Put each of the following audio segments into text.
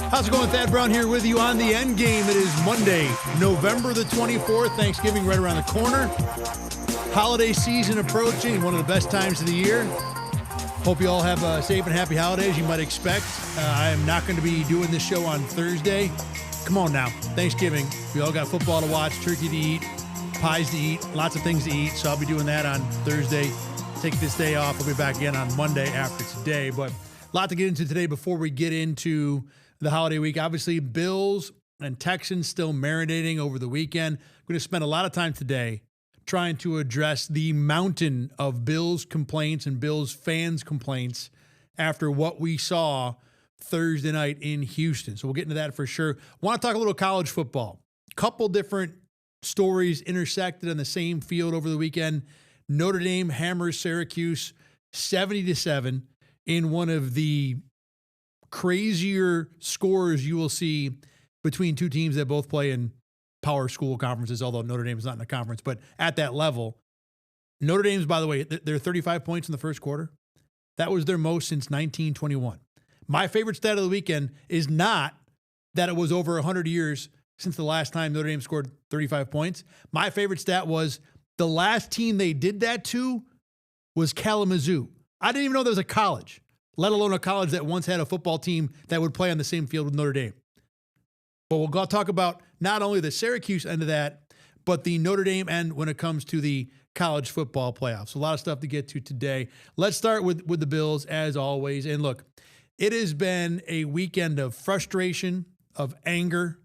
How's it going? Thad Brown here with you on the Endgame. It is Monday, November the 24th. Thanksgiving right around the corner. Holiday season approaching, one of the best times of the year. Hope you all have safe and happy holidays, you might expect. I am not going to be doing this show on Thursday. Come on now, Thanksgiving. We all got football to watch, turkey to eat, pies to eat, lots of things to eat. So I'll be doing that on Thursday. Take this day off. I'll be back again on Monday after today. But a lot to get into today before we get into the holiday week. Obviously, Bills and Texans still marinating over the weekend. I'm going to spend a lot of time today trying to address the mountain of Bills complaints and Bills fans complaints after what we saw Thursday night in Houston. So we'll get into that for sure. Want to talk a little college football. Couple different stories intersected on the same field over the weekend. Notre Dame hammers Syracuse 70-7 in one of the crazier scores you will see between two teams that both play in power school conferences, although Notre Dame is not in a conference, but at that level. Notre Dame's, by the way, they're 35 points in the first quarter. That was their most since 1921. My favorite stat of the weekend is not that it was over 100 years since the last time Notre Dame scored 35 points. My favorite stat was the last team they did that to was Kalamazoo. I didn't even know there was a college, let alone a college that once had a football team that would play on the same field with Notre Dame. But we'll go talk about not only the Syracuse end of that, but the Notre Dame end when it comes to the college football playoffs. A lot of stuff to get to today. Let's start with the Bills, as always. And look, it has been a weekend of frustration, of anger,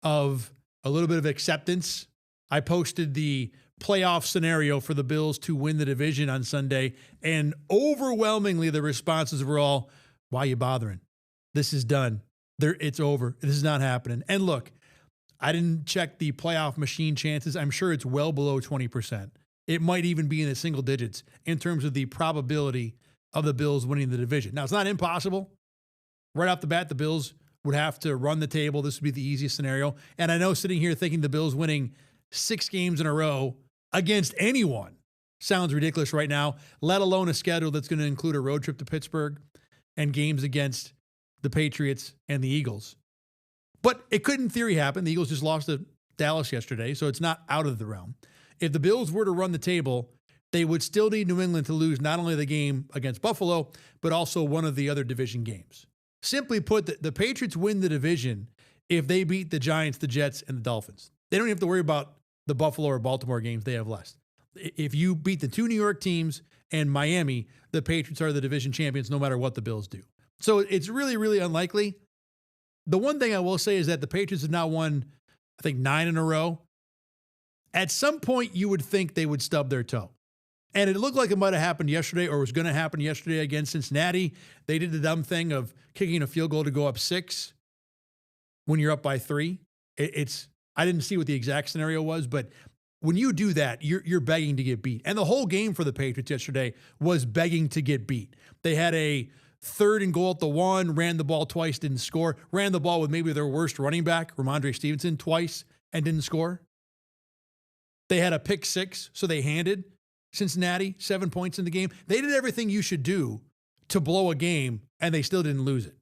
of a little bit of acceptance. I posted the playoff scenario for the Bills to win the division on Sunday, and overwhelmingly the responses were all, why are you bothering? This is done. It's over. This is not happening. And look, I didn't check the playoff machine chances. I'm sure it's well below 20%. It might even be in the single digits in terms of the probability of the Bills winning the division. Now, it's not impossible. Right off the bat, the Bills would have to run the table. This would be the easiest scenario. And I know sitting here thinking the Bills winning 6 games in a row against anyone sounds ridiculous right now, let alone a schedule that's going to include a road trip to Pittsburgh and games against the Patriots and the Eagles. But it could in theory happen. The Eagles just lost to Dallas yesterday, so it's not out of the realm. If the Bills were to run the table, they would still need New England to lose not only the game against Buffalo, but also one of the other division games. Simply put, the Patriots win the division if they beat the Giants, the Jets, and the Dolphins. They don't have to worry about the Buffalo or Baltimore games they have left. If you beat the 2 New York teams and Miami, the Patriots are the division champions no matter what the Bills do. So it's really, really unlikely. The one thing I will say is that the Patriots have now won, I think, 9 in a row. At some point, you would think they would stub their toe. And it looked like it might have happened yesterday or was going to happen yesterday against Cincinnati. They did the dumb thing of kicking a field goal to go up 6 when you're up by 3. I didn't see what the exact scenario was, but when you do that, you're begging to get beat. And the whole game for the Patriots yesterday was begging to get beat. They had a 3rd and goal at the 1, ran the ball twice, didn't score, ran the ball with maybe their worst running back, Ramondre Stevenson, twice and didn't score. They had a pick 6, so they handed Cincinnati 7 points in the game. They did everything you should do to blow a game, and they still didn't lose it.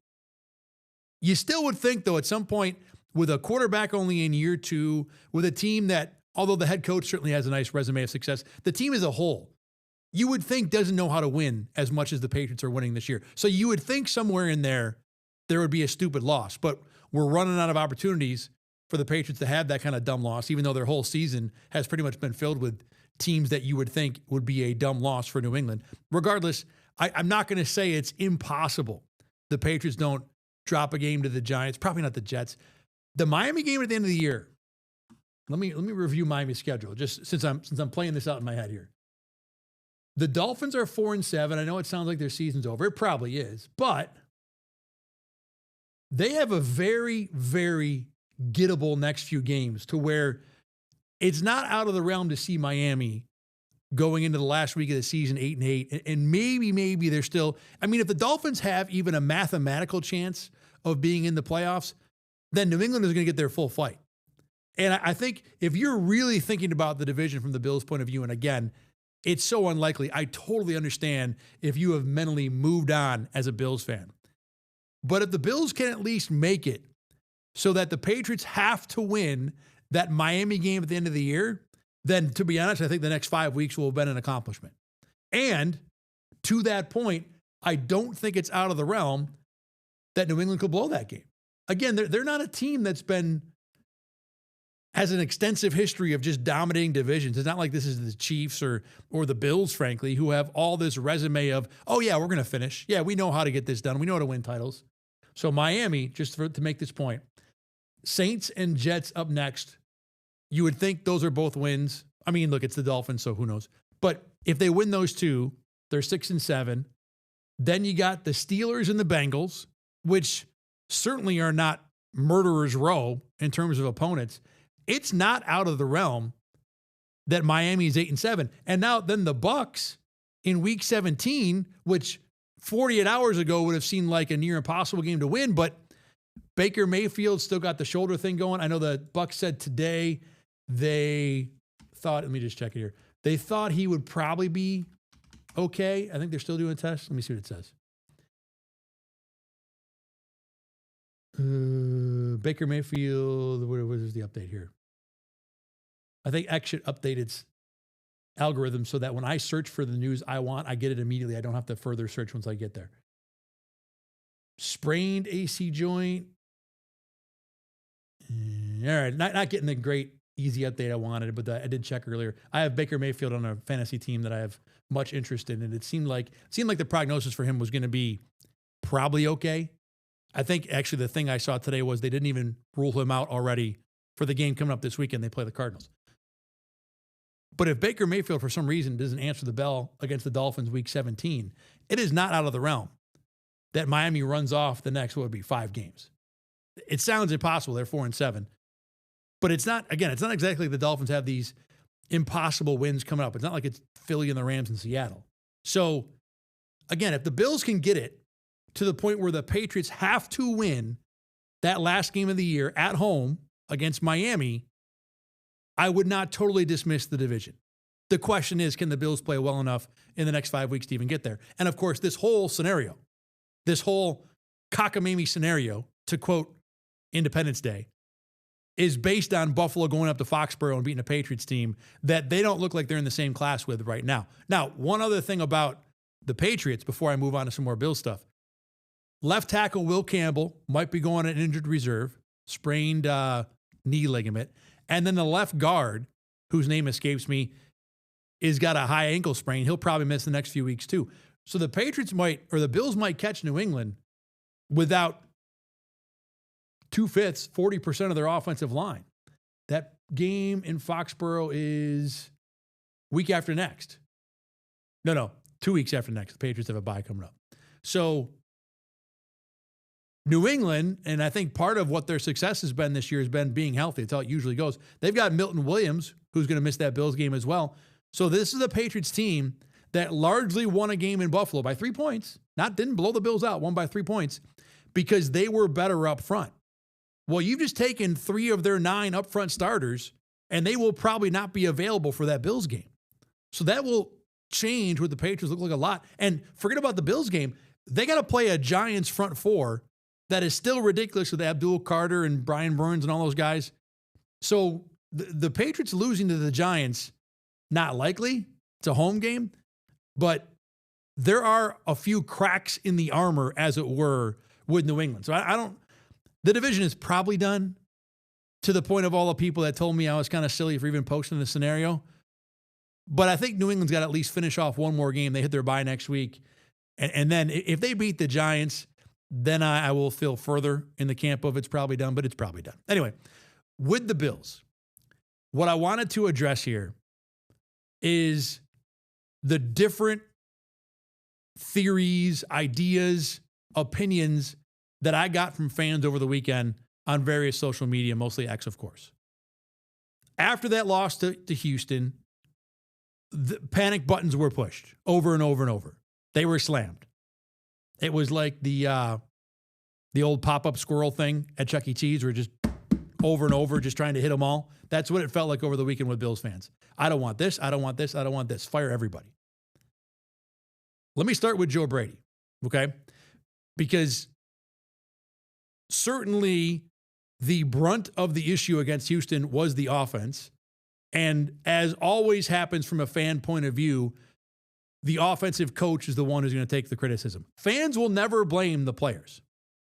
You still would think, though, at some point, with a quarterback only in year 2, with a team that, although the head coach certainly has a nice resume of success, the team as a whole, you would think doesn't know how to win as much as the Patriots are winning this year. So you would think somewhere in there would be a stupid loss. But we're running out of opportunities for the Patriots to have that kind of dumb loss, even though their whole season has pretty much been filled with teams that you would think would be a dumb loss for New England. Regardless, I'm not going to say it's impossible the Patriots don't drop a game to the Giants, probably not the Jets. The Miami game at the end of the year, let me review Miami's schedule, just since I'm playing this out in my head here. The Dolphins are 4-7. I know it sounds like their season's over. It probably is, but they have a very, very gettable next few games to where it's not out of the realm to see Miami going into the last week of the season 8-8, and maybe they're still. I mean, if the Dolphins have even a mathematical chance of being in the playoffs, then New England is going to get their full fight. And I think if you're really thinking about the division from the Bills' point of view, and again, it's so unlikely. I totally understand if you have mentally moved on as a Bills fan. But if the Bills can at least make it so that the Patriots have to win that Miami game at the end of the year, then to be honest, I think the next 5 weeks will have been an accomplishment. And to that point, I don't think it's out of the realm that New England could blow that game. Again, they're not a team has an extensive history of just dominating divisions. It's not like this is the Chiefs or the Bills, frankly, who have all this resume of, oh yeah, we're going to finish. Yeah, we know how to get this done. We know how to win titles. So Miami, just to make this point, Saints and Jets up next. You would think those are both wins. I mean, look, it's the Dolphins, so who knows? But if they win those two, they're 6-7. Then you got the Steelers and the Bengals, which certainly are not murderer's row in terms of opponents. It's not out of the realm that Miami is 8-7. And now then the Bucs in week 17, which 48 hours ago would have seemed like a near impossible game to win, but Baker Mayfield still got the shoulder thing going. I know the Bucs said today they thought, let me just check it here. They thought he would probably be okay. I think they're still doing tests. Let me see what it says. Baker Mayfield, what is the update here? I think X should update its algorithm so that when I search for the news I want, I get it immediately. I don't have to further search once I get there. Sprained AC joint. All right, not getting the great easy update I wanted, but I did check earlier. I have Baker Mayfield on a fantasy team that I have much interest in, and it seemed like the prognosis for him was going to be probably okay. I think actually the thing I saw today was they didn't even rule him out already for the game coming up this weekend. They play the Cardinals. But if Baker Mayfield for some reason doesn't answer the bell against the Dolphins week 17, it is not out of the realm that Miami runs off the next, what would be 5 games. It sounds impossible. They're 4-7. But it's not exactly the Dolphins have these impossible wins coming up. It's not like it's Philly and the Rams in Seattle. So, again, if the Bills can get it to the point where the Patriots have to win that last game of the year at home against Miami, I would not totally dismiss the division. The question is, can the Bills play well enough in the next 5 weeks to even get there? And, of course, this whole scenario, this whole cockamamie scenario, to quote Independence Day, is based on Buffalo going up to Foxborough and beating a Patriots team that they don't look like they're in the same class with right now. Now, one other thing about the Patriots before I move on to some more Bills stuff. Left tackle Will Campbell might be going on injured reserve, sprained knee ligament. And then the left guard, whose name escapes me, is got a high ankle sprain. He'll probably miss the next few weeks too. So the the Bills might catch New England without 2/5, 40% of their offensive line. That game in Foxborough is week after next. No, 2 weeks after next. The Patriots have a bye coming up. So New England, and I think part of what their success has been this year has been being healthy. That's how it usually goes. They've got Milton Williams, who's going to miss that Bills game as well. So this is a Patriots team that largely won a game in Buffalo by 3 points. Didn't blow the Bills out, won by 3 points because they were better up front. Well, you've just taken 3 of their 9 upfront starters, and they will probably not be available for that Bills game. So that will change what the Patriots look like a lot. And forget about the Bills game. They got to play a Giants front 4 that is still ridiculous with Abdul Carter and Brian Burns and all those guys. So the Patriots losing to the Giants, not likely. It's a home game. But there are a few cracks in the armor, as it were, with New England. So the division is probably done, to the point of all the people that told me I was kind of silly for even posting the scenario. But I think New England's got to at least finish off one more game. They hit their bye next week. And then if they beat the Giants, then I will feel further in the camp of it's probably done, but it's probably done. Anyway, with the Bills, what I wanted to address here is the different theories, ideas, opinions that I got from fans over the weekend on various social media, mostly X, of course. After that loss to Houston, the panic buttons were pushed over and over and over. They were slammed. It was like the old pop-up squirrel thing at Chuck E. Cheese, where just over and over, just trying to hit them all. That's what it felt like over the weekend with Bills fans. I don't want this. I don't want this. I don't want this. Fire everybody. Let me start with Joe Brady, okay? Because certainly the brunt of the issue against Houston was the offense. And as always happens from a fan point of view, the offensive coach is the one who's going to take the criticism. Fans will never blame the players.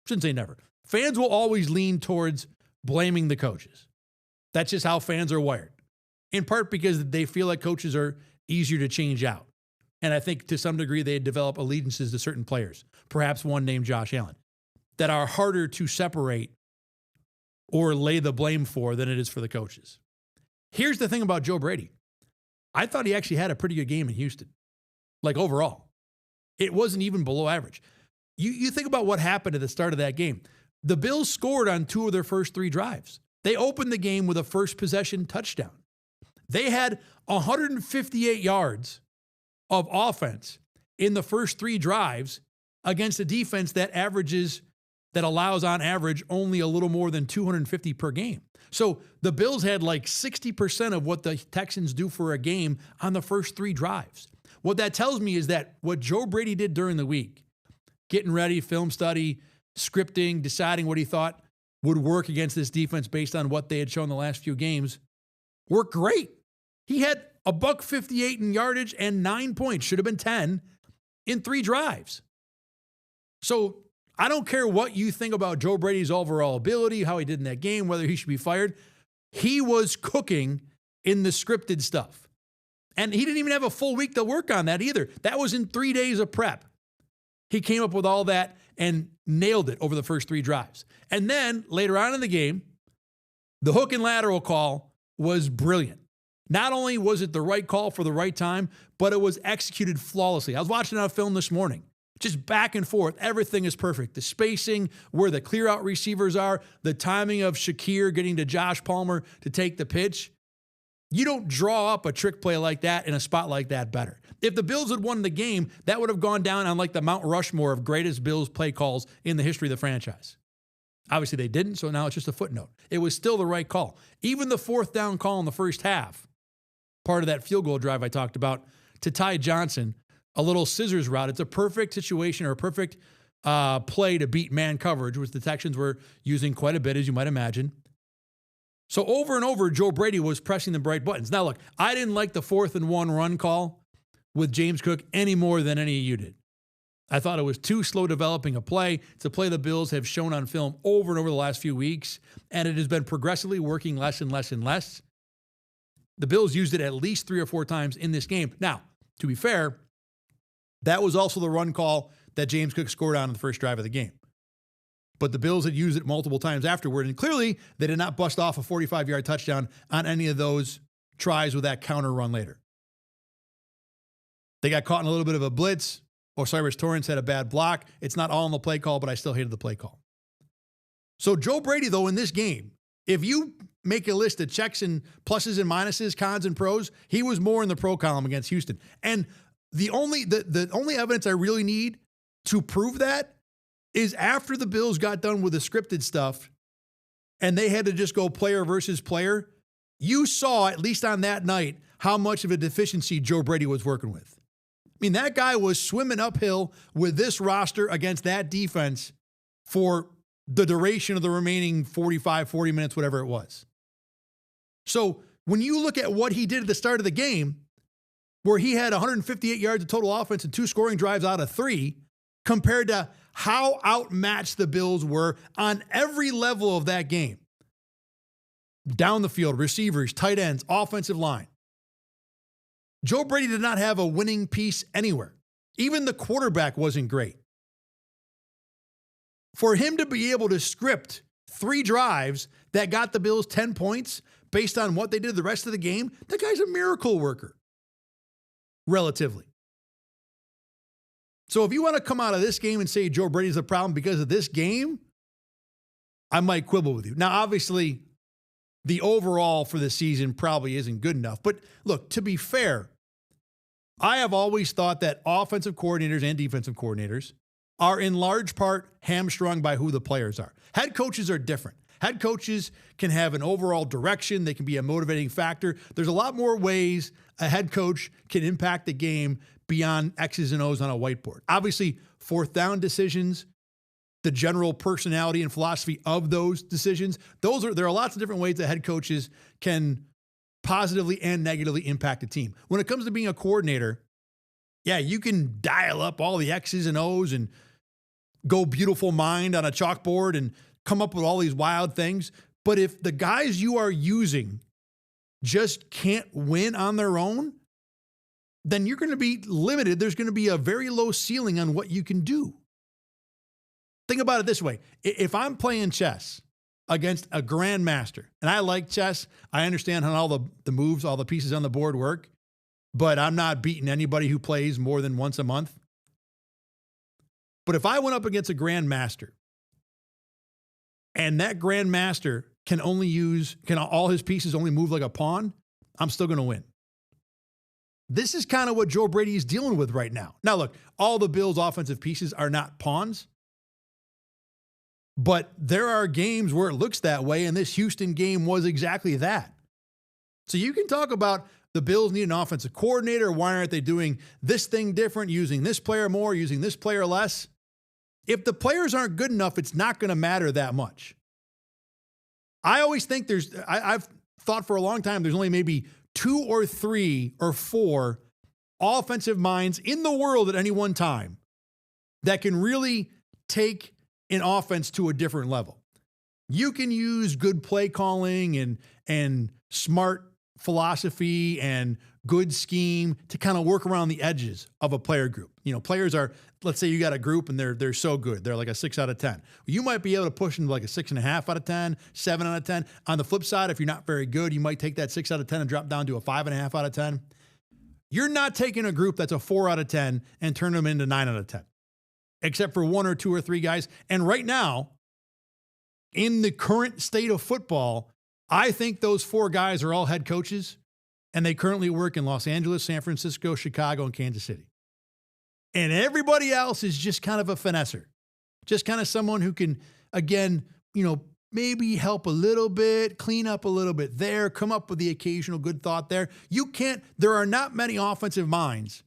Shouldn't say never. Fans will always lean towards blaming the coaches. That's just how fans are wired. In part because they feel like coaches are easier to change out. And I think to some degree they develop allegiances to certain players, perhaps one named Josh Allen, that are harder to separate or lay the blame for than it is for the coaches. Here's the thing about Joe Brady. I thought he actually had a pretty good game in Houston, like overall. It wasn't even below average. You think about what happened at the start of that game. The Bills scored on 2 of their first 3 drives. They opened the game with a first possession touchdown. They had 158 yards of offense in the first 3 drives against a defense that allows on average only a little more than 250 per game. So the Bills had like 60% of what the Texans do for a game on the first 3 drives. What that tells me is that what Joe Brady did during the week, getting ready, film study, scripting, deciding what he thought would work against this defense based on what they had shown the last few games, worked great. He had a $158 in yardage and 9 points, should have been 10, in 3 drives. So I don't care what you think about Joe Brady's overall ability, how he did in that game, whether he should be fired. He was cooking in the scripted stuff. And he didn't even have a full week to work on that either. That was in 3 days of prep. He came up with all that and nailed it over the first 3 drives. And then later on in the game, the hook and lateral call was brilliant. Not only was it the right call for the right time, but it was executed flawlessly. I was watching it on film this morning. Just back and forth. Everything is perfect. The spacing, where the clear out receivers are, the timing of Shakir getting to Josh Palmer to take the pitch. You don't draw up a trick play like that in a spot like that better. If the Bills had won the game, that would have gone down on like the Mount Rushmore of greatest Bills play calls in the history of the franchise. Obviously they didn't, so now it's just a footnote. It was still the right call. Even the 4th down call in the first half, part of that field goal drive I talked about, to Ty Johnson, a little scissors route. It's a perfect situation or a perfect play to beat man coverage, which the Texans were using quite a bit, as you might imagine. So over and over, Joe Brady was pressing the right buttons. Now, look, I didn't like the 4th and 1 run call with James Cook any more than any of you did. I thought it was too slow developing a play. It's a play the Bills have shown on film over and over the last few weeks, and it has been progressively working less and less and less. The Bills used it at least 3 or 4 times in this game. Now, to be fair, that was also the run call that James Cook scored on in the first drive of the game. But the Bills had used it multiple times afterward, and clearly they did not bust off a 45-yard touchdown on any of those tries with that counter run later. They got caught in a little bit of a blitz. Osiris Torrance had a bad block. It's not all in the play call, but I still hated the play call. So Joe Brady, though, in this game, if you make a list of checks and pluses and minuses, cons and pros, he was more in the pro column against Houston. And the only evidence I really need to prove that is after the Bills got done with the scripted stuff and they had to just go player versus player, you saw, at least on that night, how much of a deficiency Joe Brady was working with. I mean, that guy was swimming uphill with this roster against that defense for the duration of the remaining 45, 40 minutes, whatever it was. So when you look at what he did at the start of the game, where he had 158 yards of total offense and 2 scoring drives out of 3, compared to how outmatched the Bills were on every level of that game. Down the field, receivers, tight ends, offensive line. Joe Brady did not have a winning piece anywhere. Even the quarterback wasn't great. For him to be able to script 3 drives that got the Bills 10 points based on what they did the rest of the game, that guy's a miracle worker. Relatively. So if you want to come out of this game and say Joe Brady's the problem because of this game, I might quibble with you. Now, obviously, the overall for the season probably isn't good enough. But look, to be fair, I have always thought that offensive coordinators and defensive coordinators are in large part hamstrung by who the players are. Head coaches are different. Head coaches can have an overall direction. They can be a motivating factor. There's a lot more ways a head coach can impact the game beyond X's and O's on a whiteboard. Obviously, 4th down decisions, the general personality and philosophy of those decisions. There are lots of different ways that head coaches can positively and negatively impact a team. When it comes to being a coordinator, yeah, you can dial up all the X's and O's and go beautiful mind on a chalkboard and come up with all these wild things. But if the guys you are using just can't win on their own, then you're going to be limited. There's going to be a very low ceiling on what you can do. Think about it this way. If I'm playing chess against a grandmaster, and I like chess, I understand how all the moves, all the pieces on the board work, but I'm not beating anybody who plays more than once a month. But if I went up against a grandmaster and that grandmaster can all his pieces only move like a pawn, I'm still going to win. This is kind of what Joe Brady is dealing with right now. Now, look, all the Bills' offensive pieces are not pawns, but there are games where it looks that way, and this Houston game was exactly that. So you can talk about the Bills need an offensive coordinator. Why aren't they doing this thing different, using this player more, using this player less? If the players aren't good enough, it's not going to matter that much. I always think I've thought for a long time there's only maybe 2 or 3 or 4 offensive minds in the world at any one time that can really take an offense to a different level. You can use good play calling and smart philosophy and good scheme to kind of work around the edges of a player group. You know, players are, let's say you got a group and they're so good. They're like a 6 out of 10. You might be able to push them to like a 6.5 out of 10, 7 out of 10. On the flip side, if you're not very good, you might take that 6 out of 10 and drop down to a 5.5 out of 10. You're not taking a group that's a 4 out of 10 and turn them into 9 out of 10, except for 1 or 2 or 3 guys. And right now, in the current state of football, I think those 4 guys are all head coaches, and they currently work in Los Angeles, San Francisco, Chicago, and Kansas City. And everybody else is just kind of a finesser, just kind of someone who can, again, maybe help a little bit, clean up a little bit there, come up with the occasional good thought there. There are not many offensive minds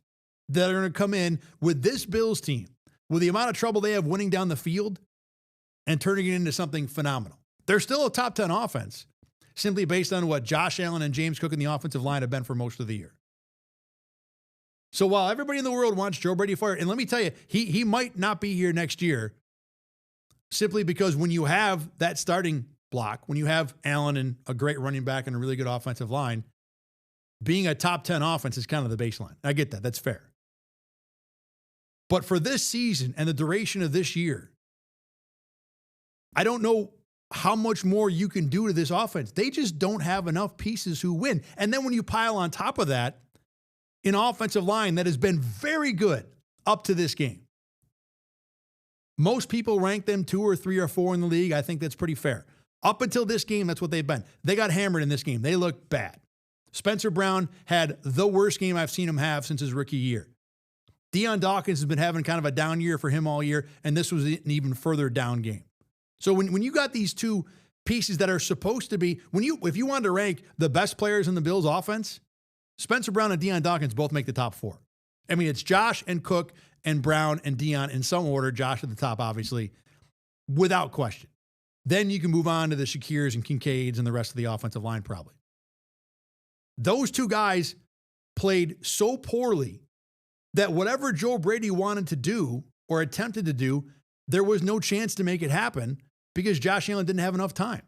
that are going to come in with this Bills team, with the amount of trouble they have winning down the field and turning it into something phenomenal. They're still a top 10 offense, simply based on what Josh Allen and James Cook in the offensive line have been for most of the year. So while everybody in the world wants Joe Brady fired, and let me tell you, he might not be here next year, simply because when you have that starting block, when you have Allen and a great running back and a really good offensive line, being a top 10 offense is kind of the baseline. I get that. That's fair. But for this season and the duration of this year, I don't know how much more you can do to this offense. They just don't have enough pieces who win. And then when you pile on top of that an offensive line that has been very good up to this game. Most people rank them 2 or 3 or 4 in the league. I think that's pretty fair. Up until this game, that's what they've been. They got hammered in this game. They looked bad. Spencer Brown had the worst game I've seen him have since his rookie year. Deion Dawkins has been having kind of a down year for him all year, and this was an even further down game. So when you got these two pieces that are supposed to be, if you wanted to rank the best players in the Bills offense, Spencer Brown and Deion Dawkins both make the top 4. I mean, it's Josh and Cook and Brown and Deion in some order, Josh at the top, obviously, without question. Then you can move on to the Shakirs and Kincaids and the rest of the offensive line probably. Those 2 guys played so poorly that whatever Joe Brady wanted to do or attempted to do, there was no chance to make it happen because Josh Allen didn't have enough time.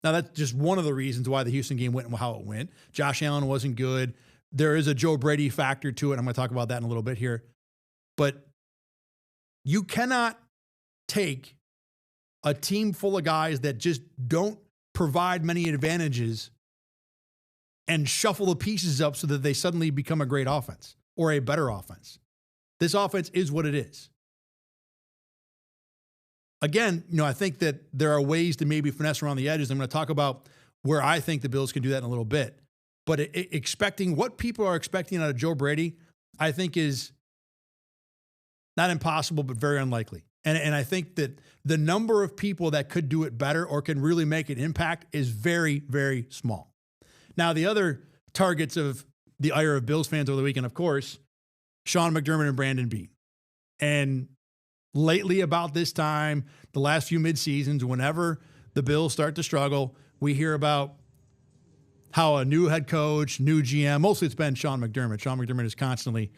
Now, that's just one of the reasons why the Houston game went how it went. Josh Allen wasn't good. There is a Joe Brady factor to it. I'm going to talk about that in a little bit here. But you cannot take a team full of guys that just don't provide many advantages and shuffle the pieces up so that they suddenly become a great offense or a better offense. This offense is what it is. Again, I think that there are ways to maybe finesse around the edges. I'm going to talk about where I think the Bills can do that in a little bit. But expecting what people are expecting out of Joe Brady, I think is not impossible, but very unlikely. And I think that the number of people that could do it better or can really make an impact is very, very small. Now, the other targets of the ire of Bills fans over the weekend, of course, Sean McDermott and Brandon Beane. And lately about this time, the last few midseasons, whenever the Bills start to struggle, we hear about how a new head coach, new GM, mostly it's been Sean McDermott. Sean McDermott is constantly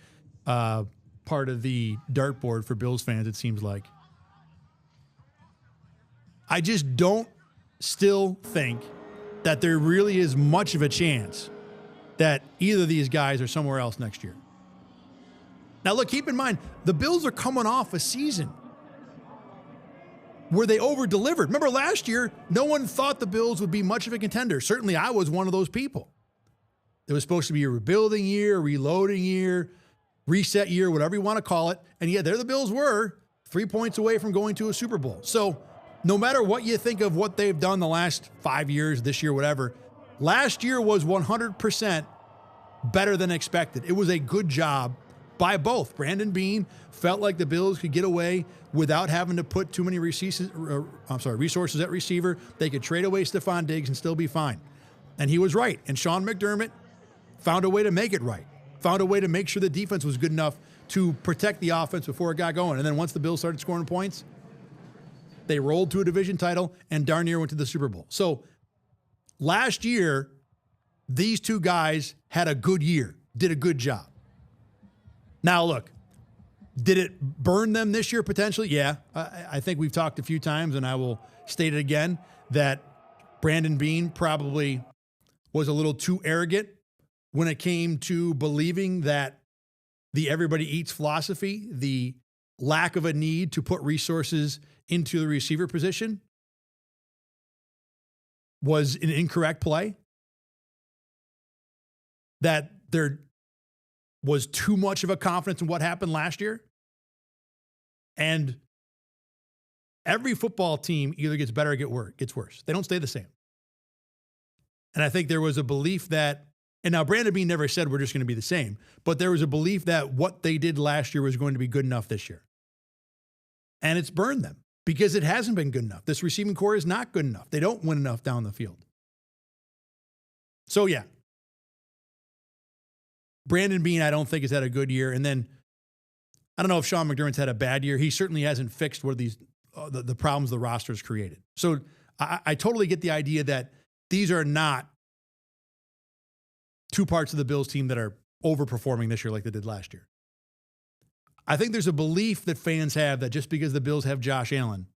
part of the dartboard for Bills fans, it seems like. I just don't still think that there really is much of a chance that either of these guys are somewhere else next year. Now, look, keep in mind, the Bills are coming off a season where they over-delivered. Remember last year, no one thought the Bills would be much of a contender. Certainly, I was one of those people. It was supposed to be a rebuilding year, reloading year, reset year, whatever you want to call it. And yeah, there the Bills were 3 points away from going to a Super Bowl. So no matter what you think of what they've done the last 5 years, this year, whatever, last year was 100% better than expected. It was a good job by both. Brandon Beane felt like the Bills could get away without having to put too many resources at receiver. They could trade away Stephon Diggs and still be fine. And he was right. And Sean McDermott found a way to make it right. Found a way to make sure the defense was good enough to protect the offense before it got going. And then once the Bills started scoring points, they rolled to a division title and darn near went to the Super Bowl. So last year, these two guys had a good year, did a good job. Now, look, did it burn them this year potentially? Yeah. I think we've talked a few times, and I will state it again, that Brandon Beane probably was a little too arrogant when it came to believing that the everybody eats philosophy, the lack of a need to put resources into the receiver position, was an incorrect play. That there was too much of a confidence in what happened last year. And every football team either gets better or gets worse. They don't stay the same. And I think there was a belief that, and now Brandon Beane never said we're just going to be the same, but there was a belief that what they did last year was going to be good enough this year. And it's burned them because it hasn't been good enough. This receiving core is not good enough. They don't win enough down the field. So yeah, Brandon Beane, I don't think has had a good year. And then I don't know if Sean McDermott's had a bad year. He certainly hasn't fixed what these the problems the roster's created. So I totally get the idea that these are not two parts of the Bills team that are overperforming this year like they did last year. I think there's a belief that fans have that just because the Bills have Josh Allen,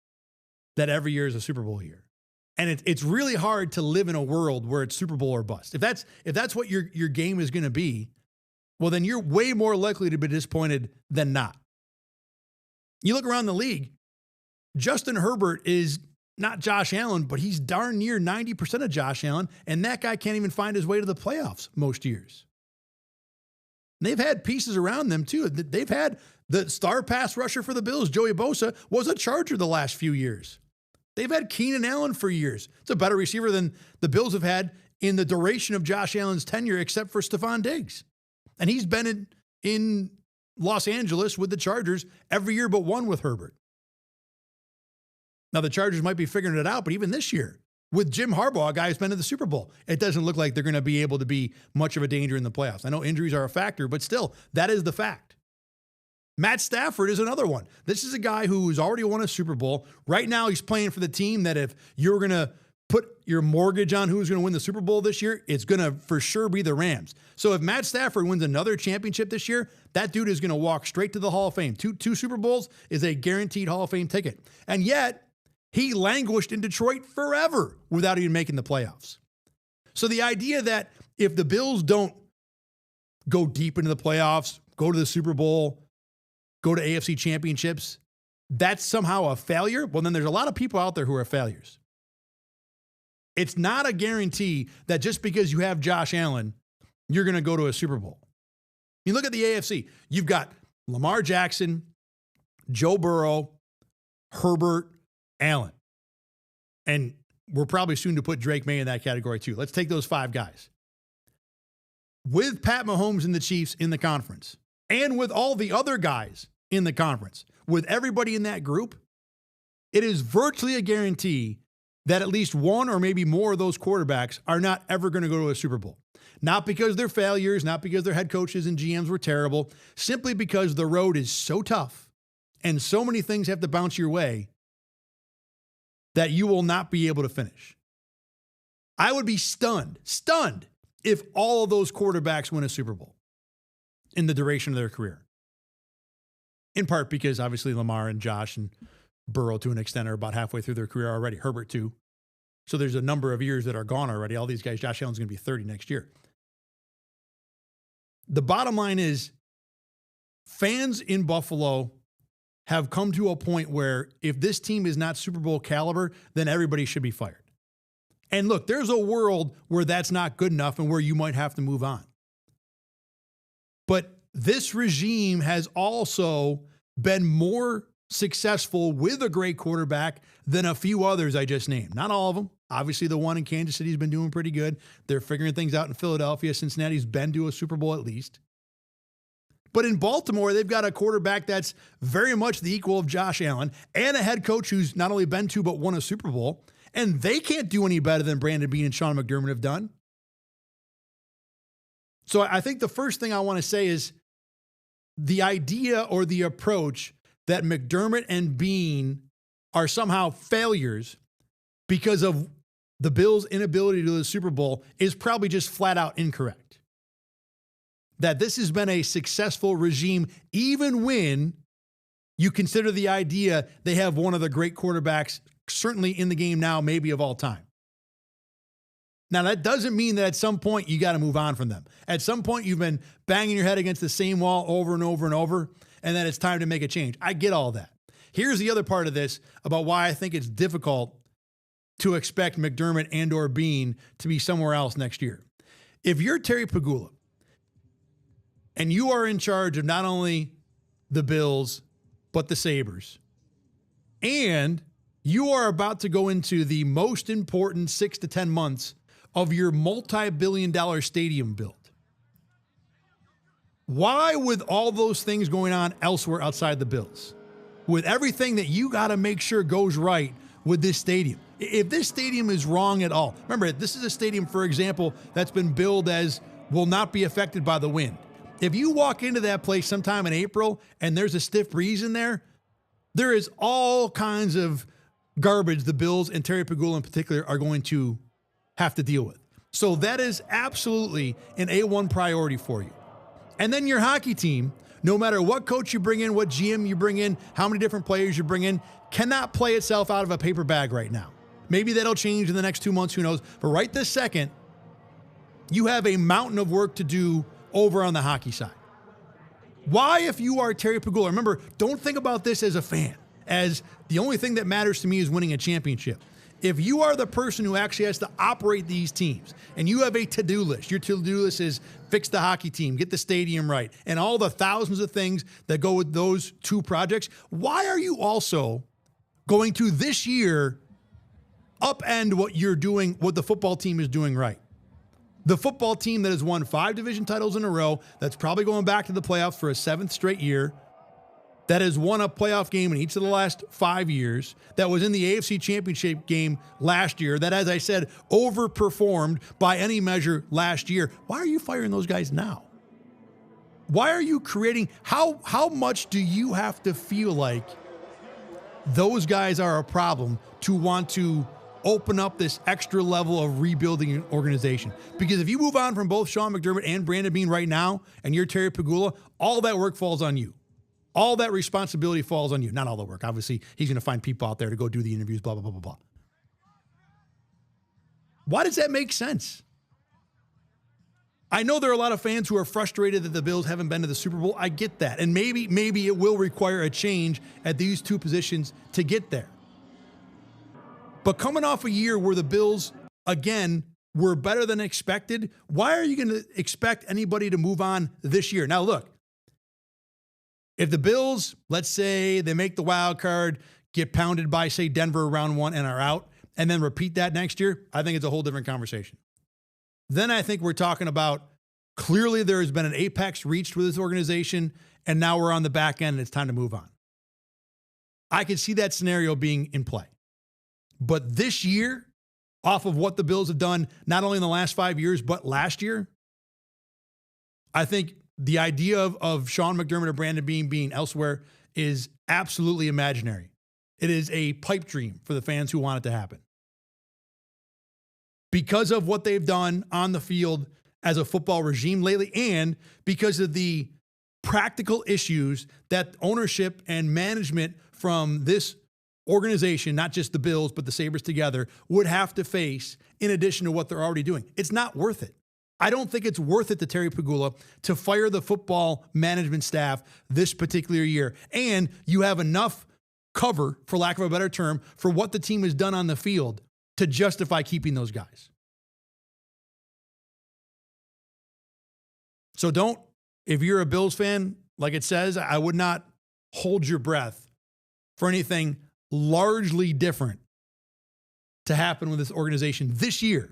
that every year is a Super Bowl year. And it's really hard to live in a world where it's Super Bowl or bust. If that's what your game is going to be, well, then you're way more likely to be disappointed than not. You look around the league, Justin Herbert is not Josh Allen, but he's darn near 90% of Josh Allen, and that guy can't even find his way to the playoffs most years. And they've had pieces around them, too. They've had the star pass rusher for the Bills, Joey Bosa, was a Charger the last few years. They've had Keenan Allen for years. It's a better receiver than the Bills have had in the duration of Josh Allen's tenure, except for Stephon Diggs. And he's been in Los Angeles with the Chargers every year but one with Herbert. Now, the Chargers might be figuring it out, but even this year, with Jim Harbaugh, a guy who's been to the Super Bowl, it doesn't look like they're going to be able to be much of a danger in the playoffs. I know injuries are a factor, but still, that is the fact. Matt Stafford is another one. This is a guy who's already won a Super Bowl. Right now, he's playing for the team that if you're going to put your mortgage on who's going to win the Super Bowl this year, it's going to for sure be the Rams. So if Matt Stafford wins another championship this year, that dude is going to walk straight to the Hall of Fame. Two Super Bowls is a guaranteed Hall of Fame ticket. And yet, he languished in Detroit forever without even making the playoffs. So the idea that if the Bills don't go deep into the playoffs, go to the Super Bowl, go to AFC championships, that's somehow a failure, well, then there's a lot of people out there who are failures. It's not a guarantee that just because you have Josh Allen, you're going to go to a Super Bowl. You look at the AFC, you've got Lamar Jackson, Joe Burrow, Herbert, Allen. And we're probably soon to put Drake May in that category too. Let's take those five guys. With Pat Mahomes and the Chiefs in the conference, and with all the other guys in the conference, with everybody in that group, it is virtually a guarantee that at least one or maybe more of those quarterbacks are not ever going to go to a Super Bowl. Not because they're failures, not because their head coaches and GMs were terrible, simply because the road is so tough and so many things have to bounce your way that you will not be able to finish. I would be stunned if all of those quarterbacks win a Super Bowl in the duration of their career. In part because obviously Lamar and Josh and Burrow to an extent are about halfway through their career already. Herbert too. So there's a number of years that are gone already. All these guys, Josh Allen's going to be 30 next year. The bottom line is fans in Buffalo have come to a point where if this team is not Super Bowl caliber, then everybody should be fired. And look, there's a world where that's not good enough and where you might have to move on. But this regime has also been more successful with a great quarterback than a few others I just named. Not all of them. Obviously, the one in Kansas City has been doing pretty good. They're figuring things out in Philadelphia. Cincinnati's been to a Super Bowl at least. But in Baltimore, they've got a quarterback that's very much the equal of Josh Allen and a head coach who's not only been to but won a Super Bowl. And they can't do any better than Brandon Beane and Sean McDermott have done. So I think the first thing I want to say is the idea or the approach that McDermott and Beane are somehow failures because of the Bills' inability to do the Super Bowl is probably just flat out incorrect. That this has been a successful regime even when you consider the idea they have one of the great quarterbacks certainly in the game now, maybe of all time. Now, that doesn't mean that at some point you got to move on from them. At some point, you've been banging your head against the same wall over and over and over, and then it's time to make a change. I get all that. Here's the other part of this about why I think it's difficult to expect McDermott and or Beane to be somewhere else next year. If you're Terry Pegula and you are in charge of not only the Bills, but the Sabres, and you are about to go into the most important 6 to 10 months of your multi-billion-dollar stadium build. Why, with all those things going on elsewhere outside the Bills, with everything that you got to make sure goes right with this stadium, if this stadium is wrong at all, remember, this is a stadium, for example, that's been billed as will not be affected by the wind. If you walk into that place sometime in April and there's a stiff breeze in there, there is all kinds of garbage the Bills and Terry Pegula in particular are going to have to deal with. So that is absolutely an A1 priority for you. And then your hockey team, no matter what coach you bring in, what GM you bring in, how many different players you bring in, cannot play itself out of a paper bag right now. Maybe that'll change in the next 2 months, who knows? But right this second, you have a mountain of work to do over on the hockey side. Why, if you are Terry Pegula, remember, don't think about this as a fan, as the only thing that matters to me is winning a championship. If you are the person who actually has to operate these teams and you have a to-do list, your to-do list is fix the hockey team, get the stadium right, and all the thousands of things that go with those two projects, why are you also going to this year upend what you're doing, what the football team is doing right? The football team that has won 5 division titles in a row, that's probably going back to the playoffs for a 7th straight year, that has won a playoff game in each of the last 5 years, that was in the AFC Championship game last year, that, as I said, overperformed by any measure last year. Why are you firing those guys now? Why are you creating, how much do you have to feel like those guys are a problem to want to open up this extra level of rebuilding an organization? Because if you move on from both Sean McDermott and Brandon Beane right now, and you're Terry Pegula, all that work falls on you. All that responsibility falls on you. Not all the work. Obviously, he's going to find people out there to go do the interviews, blah, blah, blah, blah, blah. Why does that make sense? I know there are a lot of fans who are frustrated that the Bills haven't been to the Super Bowl. I get that. And maybe it will require a change at these two positions to get there. But coming off a year where the Bills, again, were better than expected, why are you going to expect anybody to move on this year? Now, look, if the Bills, let's say they make the wild card, get pounded by, say, Denver round 1 and are out, and then repeat that next year, I think it's a whole different conversation. Then I think we're talking about clearly there has been an apex reached with this organization, and now we're on the back end and it's time to move on. I could see that scenario being in play. But this year, off of what the Bills have done, not only in the last 5 years, but last year, I think the idea of Sean McDermott or Brandon Beane being elsewhere is absolutely imaginary. It is a pipe dream for the fans who want it to happen. Because of what they've done on the field as a football regime lately, and because of the practical issues that ownership and management from this organization, not just the Bills, but the Sabres together, would have to face in addition to what they're already doing. It's not worth it. I don't think it's worth it to Terry Pegula to fire the football management staff this particular year. And you have enough cover, for lack of a better term, for what the team has done on the field to justify keeping those guys. So don't, if you're a Bills fan, like it says, I would not hold your breath for anything largely different to happen with this organization this year.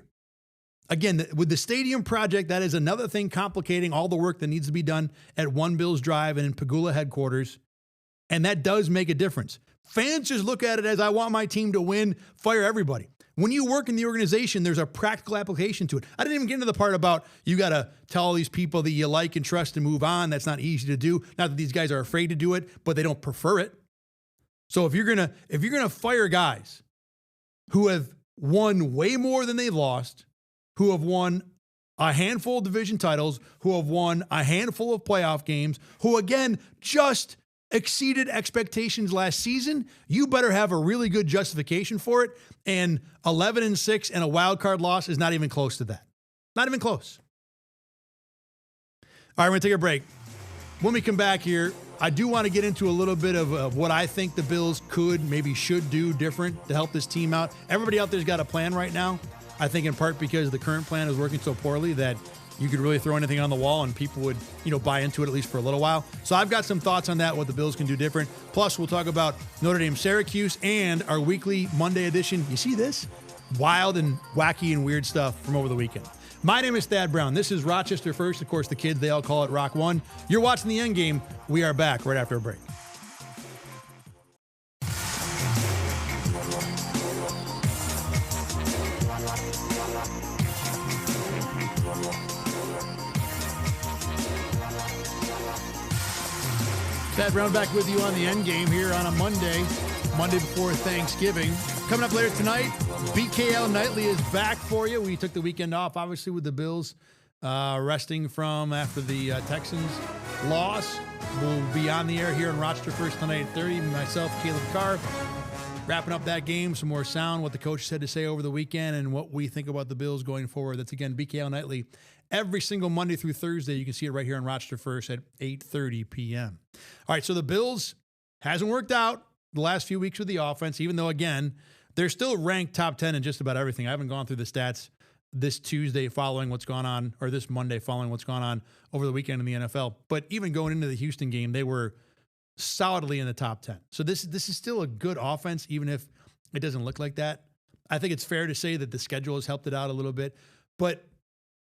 Again, with the stadium project, that is another thing complicating all the work that needs to be done at One Bills Drive and in Pegula headquarters. And that does make a difference. Fans just look at it as, I want my team to win, fire everybody. When you work in the organization, there's a practical application to it. I didn't even get into the part about you got to tell all these people that you like and trust to move on. That's not easy to do. Not that these guys are afraid to do it, but they don't prefer it. So if you're gonna fire guys who have won way more than they've lost, who have won a handful of division titles, who have won a handful of playoff games, who again just exceeded expectations last season, you better have a really good justification for it. And 11-6 and a wild card loss is not even close to that. Not even close. All right, we're gonna take a break. When we come back here, I do want to get into a little bit of what I think the Bills could, maybe should do different to help this team out. Everybody out there's got a plan right now. I think in part because the current plan is working so poorly that you could really throw anything on the wall and people would, buy into it at least for a little while. So I've got some thoughts on that, what the Bills can do different. Plus, we'll talk about Notre Dame Syracuse and our weekly Monday edition. You see this? Wild and wacky and weird stuff from over the weekend. My name is Thad Brown. This is Rochester First. Of course, the kids, they all call it Rock One. You're watching the Endgame. We are back right after a break. Thad Brown back with you on the Endgame here on a Monday before Thanksgiving. Coming up later tonight, BKL Nightly is back for you. We took the weekend off, obviously, with the Bills resting from after the Texans loss. We'll be on the air here in Rochester First tonight at 8:30. Myself, Caleb Carr, wrapping up that game. Some more sound, what the coaches had to say over the weekend, and what we think about the Bills going forward. That's, again, BKL Nightly every single Monday through Thursday. You can see it right here on Rochester First at 8:30 p.m. All right, so the Bills hasn't worked out the last few weeks with the offense, even though, again, they're still ranked top 10 in just about everything. I haven't gone through the stats this Tuesday following what's gone on, or this Monday following what's gone on over the weekend in the NFL. But even going into the Houston game, they were solidly in the top 10. So this is still a good offense, even if it doesn't look like that. I think it's fair to say that the schedule has helped it out a little bit. But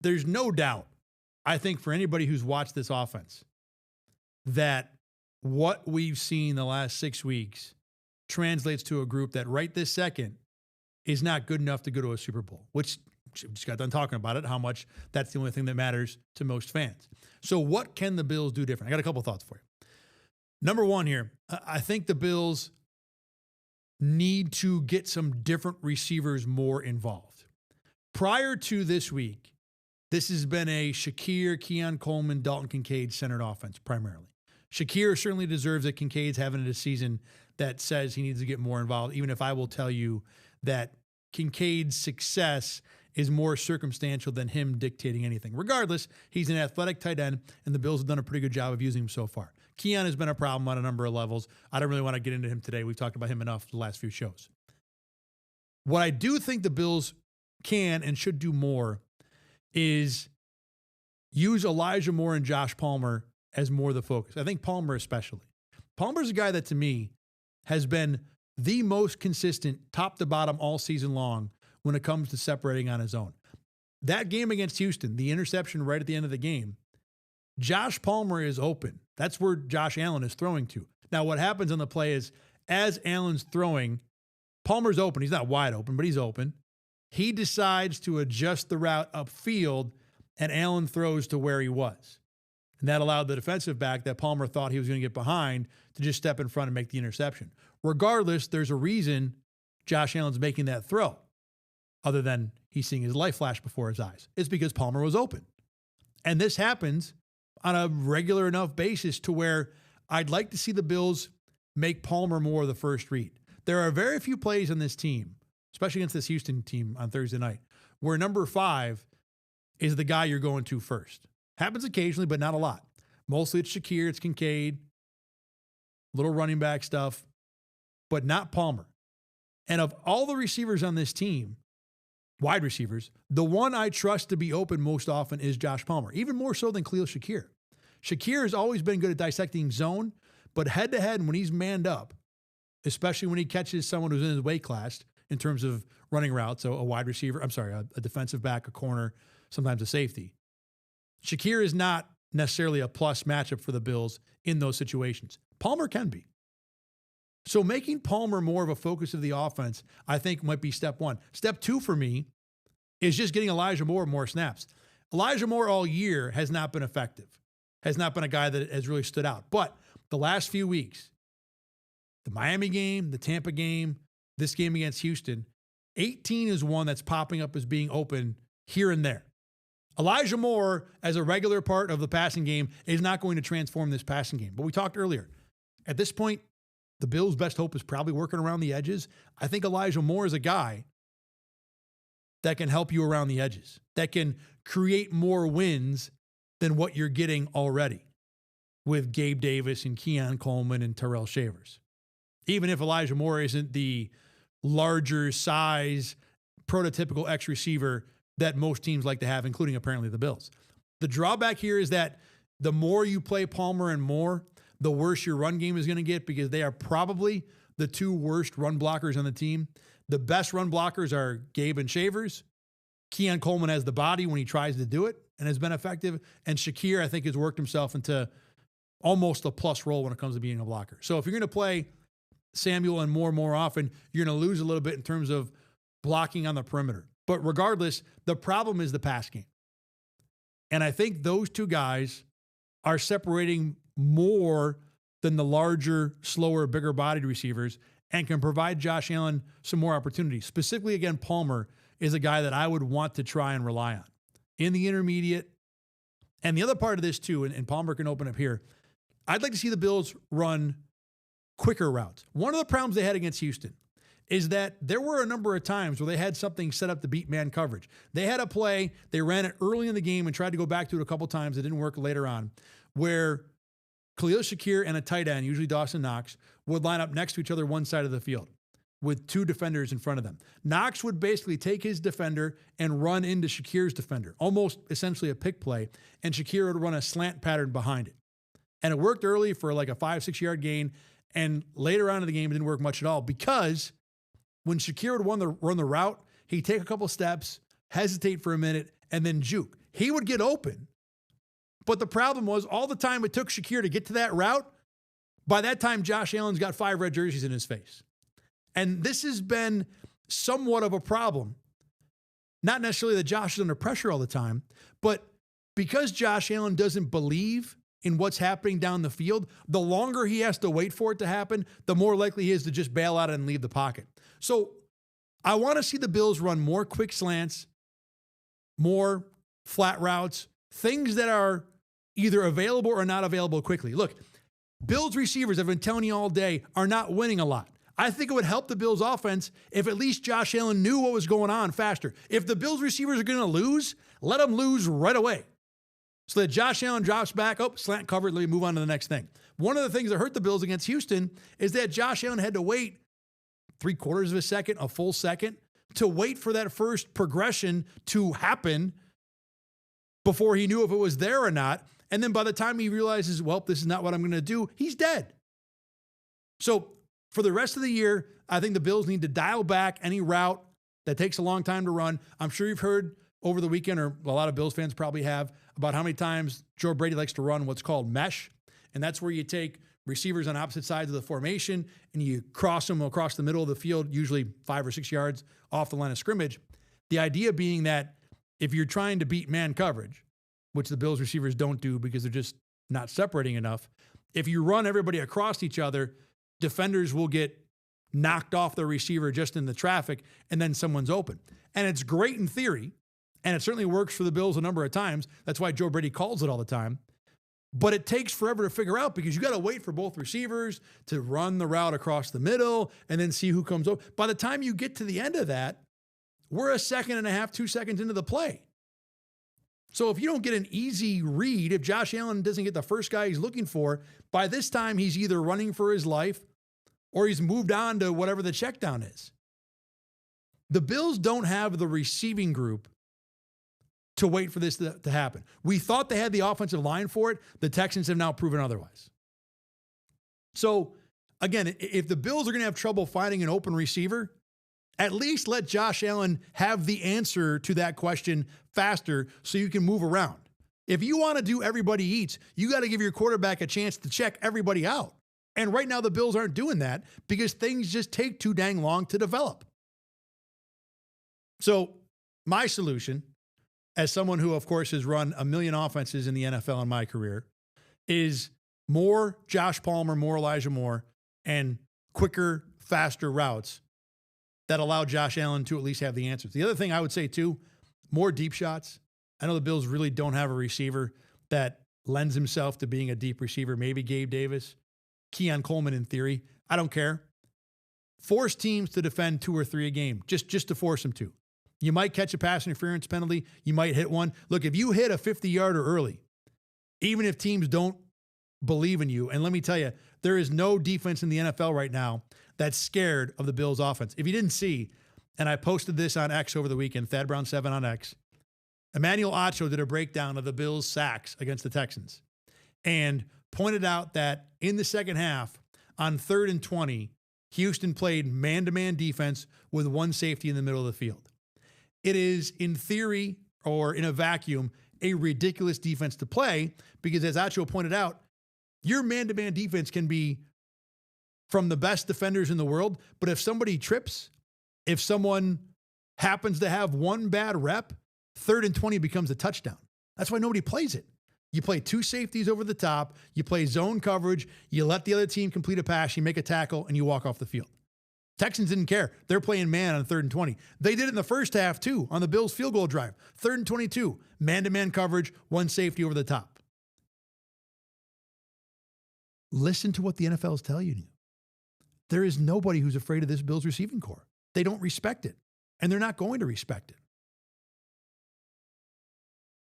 there's no doubt, I think, for anybody who's watched this offense, that what we've seen the last 6 weeks translates to a group that right this second is not good enough to go to a Super Bowl, which we just got done talking about it, how much that's the only thing that matters to most fans. So what can the Bills do different? I got a couple thoughts for you. Number one here, I think the Bills need to get some different receivers more involved. Prior to this week, this has been a Shakir, Keon Coleman, Dalton Kincaid centered offense primarily. Shakir certainly deserves it. Kincaid's having a season that says he needs to get more involved, even if I will tell you that Kincaid's success is more circumstantial than him dictating anything. Regardless, he's an athletic tight end, and the Bills have done a pretty good job of using him so far. Keon has been a problem on a number of levels. I don't really want to get into him today. We've talked about him enough the last few shows. What I do think the Bills can and should do more is use Elijah Moore and Josh Palmer as more the focus. I think Palmer especially. Palmer's a guy that, to me, has been the most consistent top to bottom all season long when it comes to separating on his own. That game against Houston, the interception right at the end of the game, Josh Palmer is open. That's where Josh Allen is throwing to. Now, what happens on the play is, as Allen's throwing, Palmer's open. He's not wide open, but he's open. He decides to adjust the route upfield, and Allen throws to where he was. And that allowed the defensive back that Palmer thought he was going to get behind to just step in front and make the interception. Regardless, there's a reason Josh Allen's making that throw, other than he's seeing his life flash before his eyes. It's because Palmer was open. And this happens on a regular enough basis to where I'd like to see the Bills make Palmer more of the first read. There are very few plays on this team, especially against this Houston team on Thursday night, where number 5 is the guy you're going to first. Happens occasionally, but not a lot. Mostly it's Shakir, it's Kincaid, little running back stuff, but not Palmer. And of all the receivers on this team, wide receivers, the one I trust to be open most often is Josh Palmer, even more so than Khalil Shakir. Shakir has always been good at dissecting zone, but head-to-head, when he's manned up, especially when he catches someone who's in his weight class in terms of running routes, so a wide receiver, a defensive back, a corner, sometimes a safety, Shakir is not necessarily a plus matchup for the Bills in those situations. Palmer can be. So making Palmer more of a focus of the offense, I think might be step 1. Step 2 for me is just getting Elijah Moore more snaps. Elijah Moore all year has not been effective, has not been a guy that has really stood out. But the last few weeks, the Miami game, the Tampa game, this game against Houston, 18 is one that's popping up as being open here and there. Elijah Moore, as a regular part of the passing game, is not going to transform this passing game. But we talked earlier. At this point, the Bills' best hope is probably working around the edges. I think Elijah Moore is a guy that can help you around the edges, that can create more wins than what you're getting already with Gabe Davis and Keon Coleman and Terrell Shavers. Even if Elijah Moore isn't the larger size, prototypical X receiver that most teams like to have, including apparently the Bills. The drawback here is that the more you play Palmer and Moore, the worse your run game is going to get, because they are probably the 2 worst run blockers on the team. The best run blockers are Gabe and Shavers. Keon Coleman has the body when he tries to do it and has been effective. And Shakir, I think, has worked himself into almost a plus role when it comes to being a blocker. So if you're going to play Samuel and Moore more often, you're going to lose a little bit in terms of blocking on the perimeter. But regardless, the problem is the pass game. And I think those 2 guys are separating more than the larger, slower, bigger-bodied receivers and can provide Josh Allen some more opportunities. Specifically, again, Palmer is a guy that I would want to try and rely on in the intermediate. And the other part of this, too, and Palmer can open up here, I'd like to see the Bills run quicker routes. One of the problems they had against Houston is that there were a number of times where they had something set up to beat man coverage. They had a play, they ran it early in the game and tried to go back to it a couple times. It didn't work later on, where Khalil Shakir and a tight end, usually Dawson Knox, would line up next to each other one side of the field with 2 defenders in front of them. Knox would basically take his defender and run into Shakir's defender, almost essentially a pick play, and Shakir would run a slant pattern behind it. And it worked early for like a 5-6 yard gain, and later on in the game, it didn't work much at all, because when Shakir would run the route, he'd take a couple steps, hesitate for a minute, and then juke. He would get open. But the problem was, all the time it took Shakir to get to that route, by that time, Josh Allen's got 5 red jerseys in his face. And this has been somewhat of a problem. Not necessarily that Josh is under pressure all the time, but because Josh Allen doesn't believe in what's happening down the field, the longer he has to wait for it to happen, the more likely he is to just bail out and leave the pocket. So I want to see the Bills run more quick slants, more flat routes, things that are either available or not available quickly. Look, Bills receivers, I've been telling you all day, are not winning a lot. I think it would help the Bills offense if at least Josh Allen knew what was going on faster. If the Bills receivers are going to lose, let them lose right away, so that Josh Allen drops back, slant covered, let me move on to the next thing. One of the things that hurt the Bills against Houston is that Josh Allen had to wait 3/4 of a second, a full second, to wait for that first progression to happen before he knew if it was there or not. And then by the time he realizes, well, this is not what I'm going to do, he's dead. So for the rest of the year, I think the Bills need to dial back any route that takes a long time to run. I'm sure you've heard over the weekend, or a lot of Bills fans probably have, about how many times Joe Brady likes to run what's called mesh. And that's where you take receivers on opposite sides of the formation and you cross them across the middle of the field, usually 5 or 6 yards off the line of scrimmage. The idea being that if you're trying to beat man coverage, which the Bills receivers don't do because they're just not separating enough. If you run everybody across each other, defenders will get knocked off the receiver just in the traffic, and then someone's open. And it's great in theory, and it certainly works for the Bills a number of times. That's why Joe Brady calls it all the time. But it takes forever to figure out because you got to wait for both receivers to run the route across the middle and then see who comes over. By the time you get to the end of that, we're a second and a half, 2 seconds into the play. So if you don't get an easy read, if Josh Allen doesn't get the first guy he's looking for, by this time he's either running for his life or he's moved on to whatever the check down is. The Bills don't have the receiving group to wait for this to happen. We thought they had the offensive line for it. The Texans have now proven otherwise. So, again, if the Bills are going to have trouble finding an open receiver, at least let Josh Allen have the answer to that question faster so you can move around. If you want to do everybody eats, you got to give your quarterback a chance to check everybody out. And right now the Bills aren't doing that because things just take too dang long to develop. So, my solution, as someone who, of course, has run a million offenses in the NFL in my career, is more Josh Palmer, more Elijah Moore, and quicker, faster routes that allow Josh Allen to at least have the answers. The other thing I would say, too, more deep shots. I know the Bills really don't have a receiver that lends himself to being a deep receiver. Maybe Gabe Davis, Keon Coleman in theory. I don't care. Force teams to defend 2 or 3 a game, just to force them to. You might catch a pass interference penalty. You might hit one. Look, if you hit a 50-yarder early, even if teams don't believe in you, and let me tell you, there is no defense in the NFL right now that's scared of the Bills' offense. If you didn't see, and I posted this on X over the weekend, Thad Brown 7 on X, Emmanuel Acho did a breakdown of the Bills' sacks against the Texans and pointed out that in the second half, on 3rd and 20, Houston played man-to-man defense with 1 safety in the middle of the field. It is, in theory, or in a vacuum, a ridiculous defense to play because, as Acho pointed out, your man-to-man defense can be from the best defenders in the world, but if somebody trips, if someone happens to have one bad rep, 3rd and 20 becomes a touchdown. That's why nobody plays it. You play 2 safeties over the top, you play zone coverage, you let the other team complete a pass, you make a tackle, and you walk off the field. Texans didn't care. They're playing man on 3rd and 20. They did it in the first half, too, on the Bills' field goal drive. 3rd and 22, man-to-man coverage, 1 safety over the top. Listen to what the NFL is telling you. There is nobody who's afraid of this Bills receiving corps. They don't respect it, and they're not going to respect it.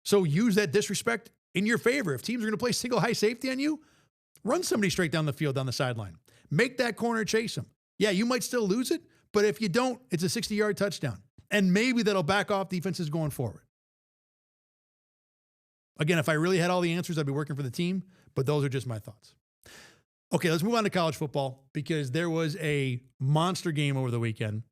So use that disrespect in your favor. If teams are going to play single high safety on you, run somebody straight down the field, down the sideline. Make that corner chase them. Yeah, you might still lose it, but if you don't, it's a 60-yard touchdown. And maybe that'll back off defenses going forward. Again, if I really had all the answers, I'd be working for the team, but those are just my thoughts. Okay, let's move on to college football because there was a monster game over the weekend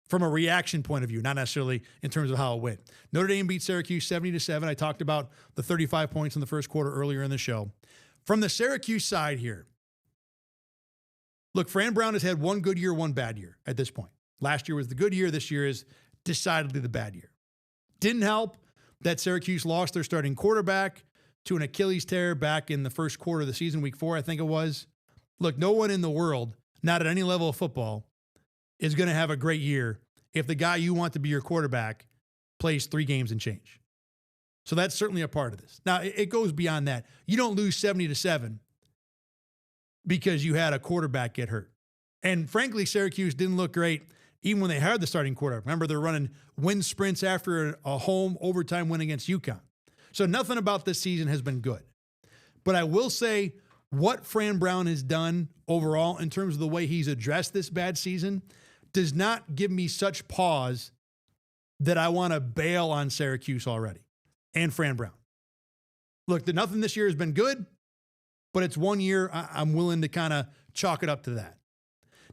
from a reaction point of view, not necessarily in terms of how it went. Notre Dame beat Syracuse 70-7. I talked about the 35 points in the first quarter earlier in the show. From the Syracuse side here, look, Fran Brown has had one good year, one bad year at this point. Last year was the good year. This year is decidedly the bad year. Didn't help that Syracuse lost their starting quarterback to an Achilles tear back in the first quarter of the season, week 4, I think it was. Look, no one in the world, not at any level of football, is going to have a great year if the guy you want to be your quarterback plays 3 games and change. So that's certainly a part of this. Now, it goes beyond that. You don't lose 70-7 because you had a quarterback get hurt. And frankly, Syracuse didn't look great even when they had the starting quarterback. Remember, they're running wind sprints after a home overtime win against UConn. So nothing about this season has been good. But I will say what Fran Brown has done overall in terms of the way he's addressed this bad season does not give me such pause that I want to bail on Syracuse already and Fran Brown. Look, nothing this year has been good, but it's 1 year. I'm willing to kind of chalk it up to that.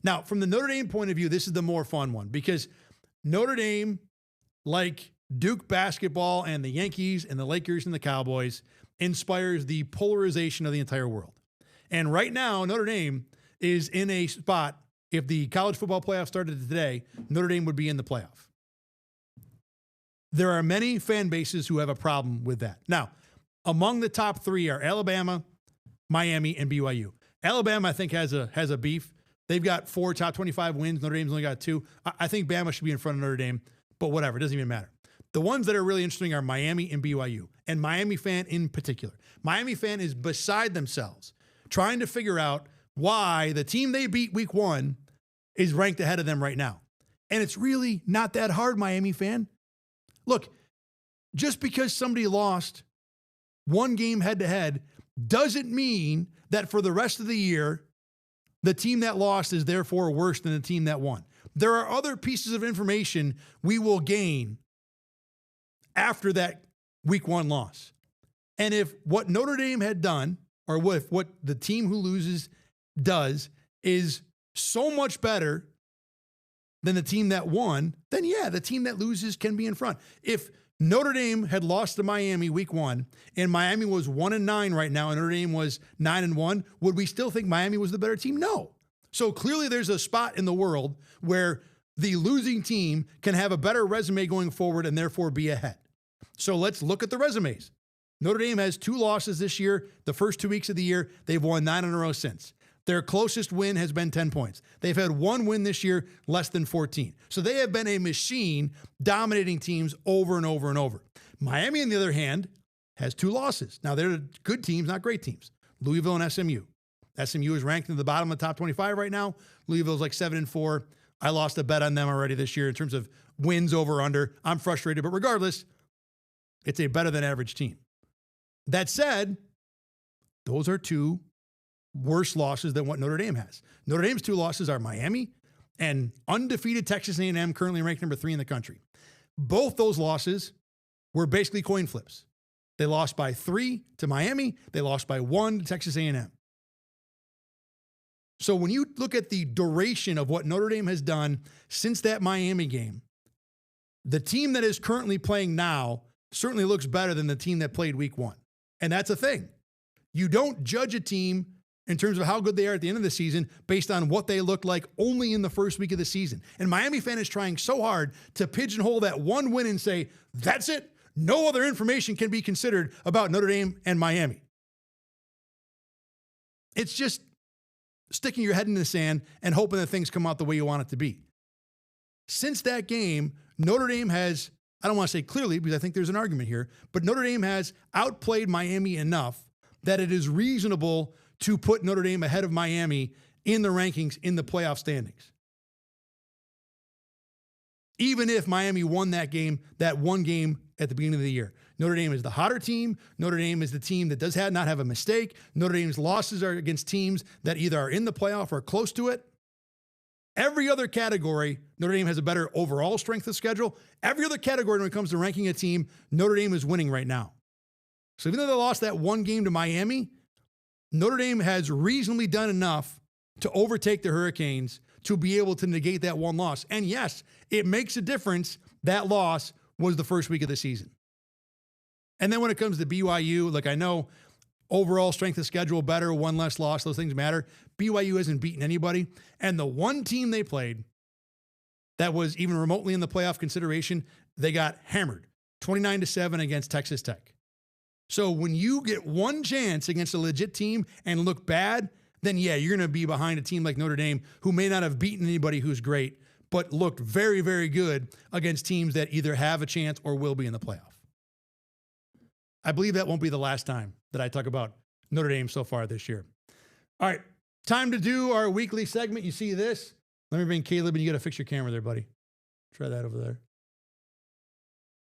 Now, from the Notre Dame point of view, this is the more fun one because Notre Dame, like Duke basketball and the Yankees and the Lakers and the Cowboys, inspires the polarization of the entire world. And right now, Notre Dame is in a spot, if the college football playoff started today, Notre Dame would be in the playoff. There are many fan bases who have a problem with that. Now, Among the top three are Alabama, Miami, and BYU. Alabama, I think, has a beef. They've got 4 top 25 wins. Notre Dame's only got 2. I think Bama should be in front of Notre Dame, but whatever. It doesn't even matter. The ones that are really interesting are Miami and BYU, and Miami fan in particular. Miami fan is beside themselves trying to figure out why the team they beat week 1 is ranked ahead of them right now. And it's really not that hard, Miami fan. Look, just because somebody lost one game head-to-head doesn't mean that for the rest of the year, the team that lost is therefore worse than the team that won. There are other pieces of information we will gain after that week 1 loss. And if what Notre Dame had done, or what the team who loses does, is so much better than the team that won, then yeah, the team that loses can be in front. If Notre Dame had lost to Miami week 1 and Miami was 1-9 right now and Notre Dame was 9-1, would we still think Miami was the better team? No. So clearly there's a spot in the world where the losing team can have a better resume going forward and therefore be ahead. So let's look at the resumes. Notre Dame has 2 losses this year. The first 2 weeks of the year, they've won 9 in a row since. Their closest win has been 10 points. They've had 1 win this year, less than 14. So they have been a machine dominating teams over and over and over. Miami, on the other hand, has 2 losses. Now, they're good teams, not great teams. Louisville and SMU. SMU is ranked in the bottom of the top 25 right now. Louisville's like 7-4. I lost a bet on them already this year in terms of wins over under. I'm frustrated, but regardless, it's a better than average team. That said, those are 2 worse losses than what Notre Dame has. Notre Dame's 2 losses are Miami and undefeated Texas A&M, currently ranked number 3 in the country. Both those losses were basically coin flips. They lost by 3 to Miami. They lost by 1 to Texas A&M. So when you look at the duration of what Notre Dame has done since that Miami game, the team that is currently playing now certainly looks better than the team that played week 1. And that's a thing. You don't judge a team in terms of how good they are at the end of the season based on what they looked like only in the first week of the season. And Miami fan is trying so hard to pigeonhole that 1 win and say, that's it. No other information can be considered about Notre Dame and Miami. It's just sticking your head in the sand and hoping that things come out the way you want it to be. Since that game, Notre Dame has, I don't want to say clearly because I think there's an argument here, but Notre Dame has outplayed Miami enough that it is reasonable to put Notre Dame ahead of Miami in the rankings in the playoff standings. Even if Miami won that game, that one game at the beginning of the year. Notre Dame is the hotter team. Notre Dame is the team that does not have a mistake. Notre Dame's losses are against teams that either are in the playoff or close to it. Every other category, Notre Dame has a better overall strength of schedule. Every other category when it comes to ranking a team, Notre Dame is winning right now. So even though they lost that one game to Miami, Notre Dame has reasonably done enough to overtake the Hurricanes to be able to negate that one loss. And yes, it makes a difference. That loss was the first week of the season. And then when it comes to BYU, like I know overall strength of schedule better, 1 less loss, those things matter. BYU hasn't beaten anybody. And the one team they played that was even remotely in the playoff consideration, they got hammered 29-7 against Texas Tech. So when you get one chance against a legit team and look bad, then yeah, you're going to be behind a team like Notre Dame who may not have beaten anybody who's great, but looked very, very good against teams that either have a chance or will be in the playoff. I believe that won't be the last time that I talk about Notre Dame so far this year. All right, time to do our weekly segment. You see this? Let me bring Caleb, and you got to fix your camera there, buddy. Try that over there.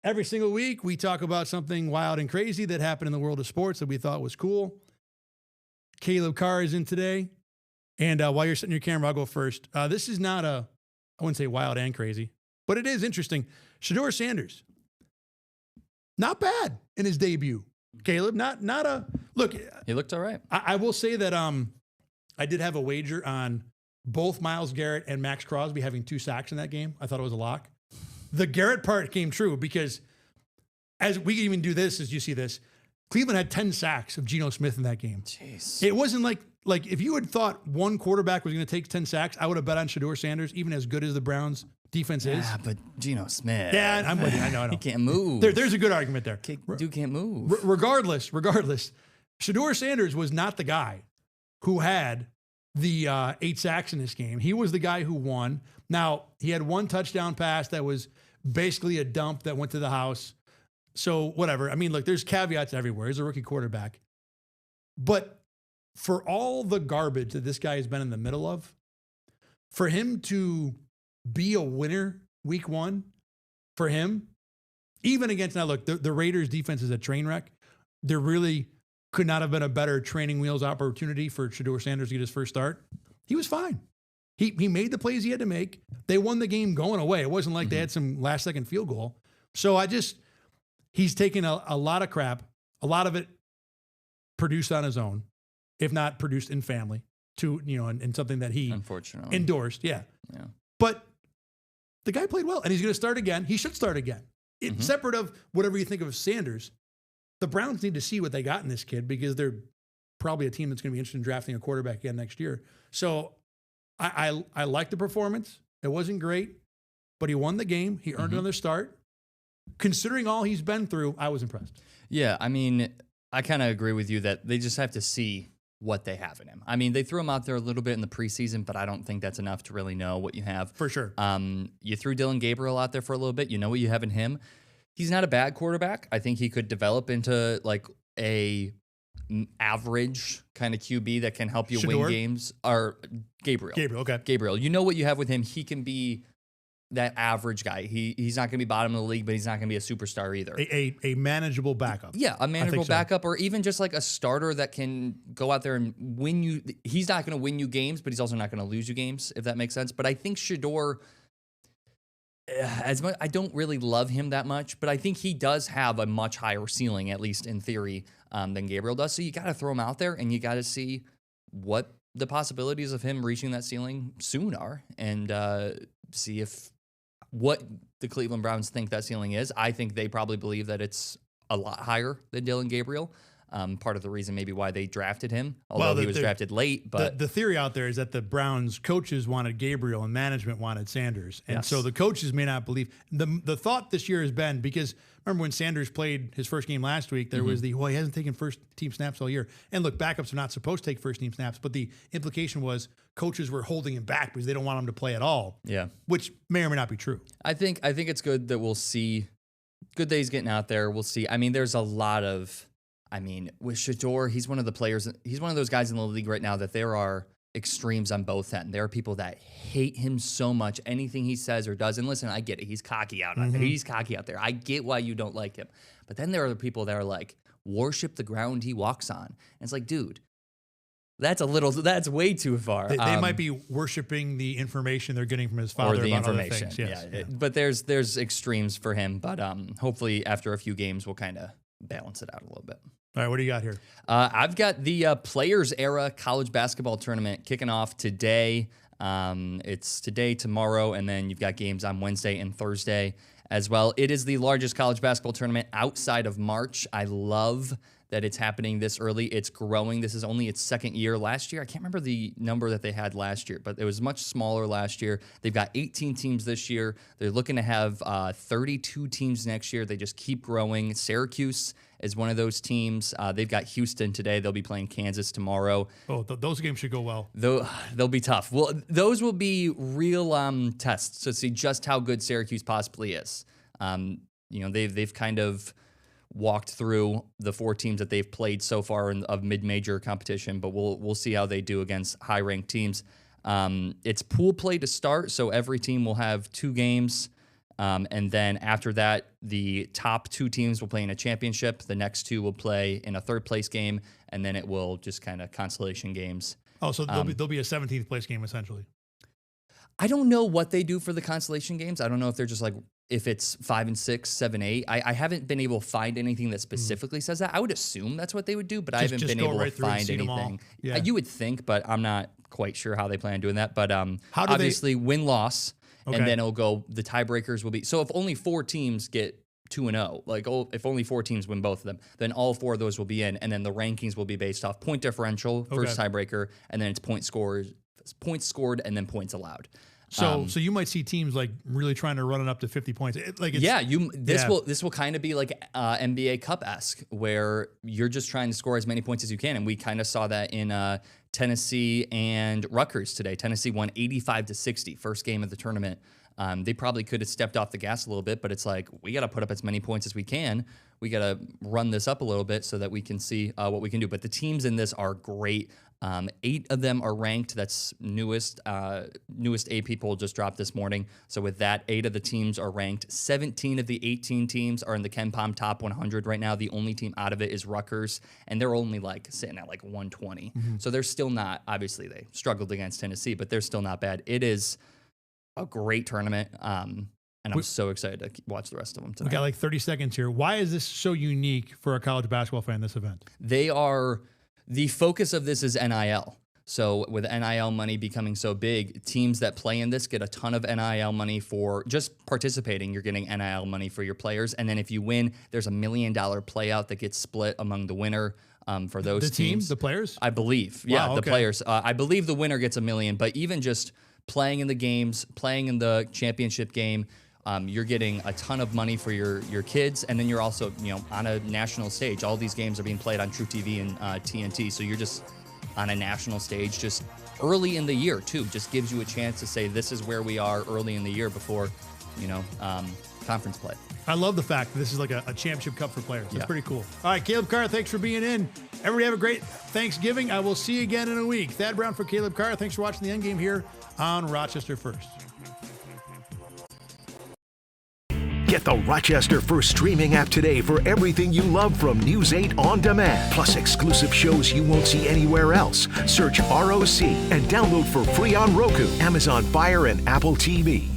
Every single week, we talk about something wild and crazy that happened in the world of sports that we thought was cool. Caleb Carr is in today. And while you're setting your camera, I'll go first. This is not I wouldn't say wild and crazy, but it is interesting. Shedeur Sanders, not bad in his debut. Caleb, not look. He looked all right. I will say that I did have a wager on both Myles Garrett and Max Crosby having 2 sacks in that game. I thought it was a lock. The Garrett part came true because as we even do this, as you see this, Cleveland had 10 sacks of Geno Smith in that game. Jeez. It wasn't like if you had thought one quarterback was going to take 10 sacks, I would have bet on Shedeur Sanders, even as good as the Browns defense is. Yeah, but Geno Smith. Yeah, I'm with you. I know. He can't move. There's a good argument there. Dude can't move. Regardless, Shedeur Sanders was not the guy who had the 8 sacks in this game. He was the guy who won. Now, he had one touchdown pass that was basically a dump that went to the house. So whatever. I mean, look, there's caveats everywhere. He's a rookie quarterback. But for all the garbage that this guy has been in the middle of, for him to be a winner week 1, for him, even against, now look, the Raiders defense is a train wreck. There really could not have been a better training wheels opportunity for Shedeur Sanders to get his first start. He was fine. He made the plays he had to make. They won the game going away. It wasn't like they had some last second field goal. So he's taken a lot of crap, a lot of it produced on his own, if not produced in family, in something that he unfortunately endorsed. Yeah. But the guy played well, and he's going to start again. He should start again. Separate of whatever you think of Sanders, the Browns need to see what they got in this kid, because they're probably a team that's going to be interested in drafting a quarterback again next year. So I like the performance. It wasn't great, but he won the game. He earned another start. Considering all he's been through, I was impressed. Yeah, I mean, I kind of agree with you that they just have to see what they have in him. I mean, they threw him out there a little bit in the preseason, but I don't think that's enough to really know what you have. For sure. You threw Dylan Gabriel out there for a little bit. You know what you have in him. He's not a bad quarterback. I think he could develop into like a average kind of QB that can help you win games. Or Gabriel. Okay. Gabriel. You know what you have with him. He can be that average guy. He's not going to be bottom of the league, but he's not going to be a superstar either. A manageable backup. Yeah, a manageable backup, or even just like a starter that can go out there and win you. He's not going to win you games, but he's also not going to lose you games, if that makes sense. But I think Shedeur, as much, I don't really love him that much, but I think he does have a much higher ceiling, at least in theory, than Gabriel does. So you got to throw him out there, and you got to see what the possibilities of him reaching that ceiling soon are, and see what the Cleveland Browns think that ceiling is. I think they probably believe that it's a lot higher than Dylan Gabriel. Part of the reason maybe why they drafted him, although he was drafted late. But the theory out there is that the Browns coaches wanted Gabriel and management wanted Sanders. And so the coaches may not believe. The thought this year has been, because remember when Sanders played his first game last week, there was he hasn't taken first team snaps all year. And look, backups are not supposed to take first team snaps, but the implication was coaches were holding him back because they don't want him to play at all. Yeah. Which may or may not be true. I think it's good that we'll see good days getting out there. We'll see. I mean, there's a lot of, with Shedeur, he's one of the players, he's one of those guys in the league right now that there are extremes on both ends. There are people that hate him so much, anything he says or does. And listen, I get it. He's cocky out there. He's cocky out there. I get why you don't like him. But then there are the people that are like, worship the ground he walks on. And it's like, dude, that's way too far. They might be worshiping the information they're getting from his father or the about information. Other things. Yes. But there's extremes for him. But hopefully after a few games, we'll kind of balance it out a little bit. All right, what do you got here? I've got the Players Era College Basketball Tournament kicking off today. It's today, tomorrow, and then you've got games on Wednesday and Thursday as well. It is the largest college basketball tournament outside of March. I love that it's happening this early. It's growing. This is only its second year. Last year, I can't remember the number that they had last year, but it was much smaller last year. They've got 18 teams this year. They're looking to have 32 teams next year. They just keep growing. Syracuse is one of those teams. They've got Houston today. They'll be playing Kansas tomorrow. Oh, those games should go well. They'll be tough. Well, those will be real tests to see just how good Syracuse possibly is. They've kind of walked through the 4 teams that they've played so far of mid-major competition, but we'll see how they do against high-ranked teams. It's pool play to start, so every team will have 2 games, and then after that, the top 2 teams will play in a championship. The next 2 will play in a third-place game, and then it will just kind of consolation games. Oh, so there'll be a 17th place game essentially. I don't know what they do for the consolation games. I don't know if they're just like, if it's 5 and 6, 7, 8. I haven't been able to find anything that specifically says that. I would assume that's what they would do, but I haven't been able to find anything. Yeah. You would think, but I'm not quite sure how they plan on doing that. But obviously win-loss, and then it'll go, the tiebreakers will be, so if only 4 teams get 2-0, if only 4 teams win both of them, then all 4 of those will be in, and then the rankings will be based off point differential, first tiebreaker, and then it's points scored, and then points allowed. So you might see teams like really trying to run it up to 50 points. This will kind of be like NBA Cup-esque, where you're just trying to score as many points as you can, and we kind of saw that in Tennessee and Rutgers today. Tennessee won 85-60, first game of the tournament. They probably could have stepped off the gas a little bit, but it's like, we got to put up as many points as we can. We got to run this up a little bit so that we can see what we can do. But the teams in this are great. 8 of them are ranked. That's newest AP poll just dropped this morning. So with that, 8 of the teams are ranked. 17 of the 18 teams are in the KenPom top 100 right now. The only team out of it is Rutgers, and they're only like sitting at like 120. So they're still not, obviously they struggled against Tennessee, but they're still not bad. It is a great tournament. And I'm so excited to watch the rest of them tonight. We got like 30 seconds here. Why is this so unique for a college basketball fan, this event? The focus of this is NIL. So with NIL money becoming so big, teams that play in this get a ton of NIL money for just participating. You're getting NIL money for your players. And then if you win, there's $1 million playout that gets split among the winner. For those teams. The players? I believe. Wow, the players. I believe the winner gets $1 million, but even just playing in the games, playing in the championship game, you're getting a ton of money for your kids, and then you're also, on a national stage. All these games are being played on True TV and TNT, so you're just on a national stage just early in the year, too. Just gives you a chance to say, this is where we are early in the year before, conference play. I love the fact that this is like a championship cup for players. That's pretty cool. All right, Caleb Carr, thanks for being in. Everybody have a great Thanksgiving. I will see you again in a week. Thad Brown for Caleb Carr. Thanks for watching the Endgame here on Rochester First. Get the Rochester First streaming app today for everything you love from News 8 on demand, plus exclusive shows you won't see anywhere else. Search ROC and download for free on Roku, Amazon Fire, and Apple TV.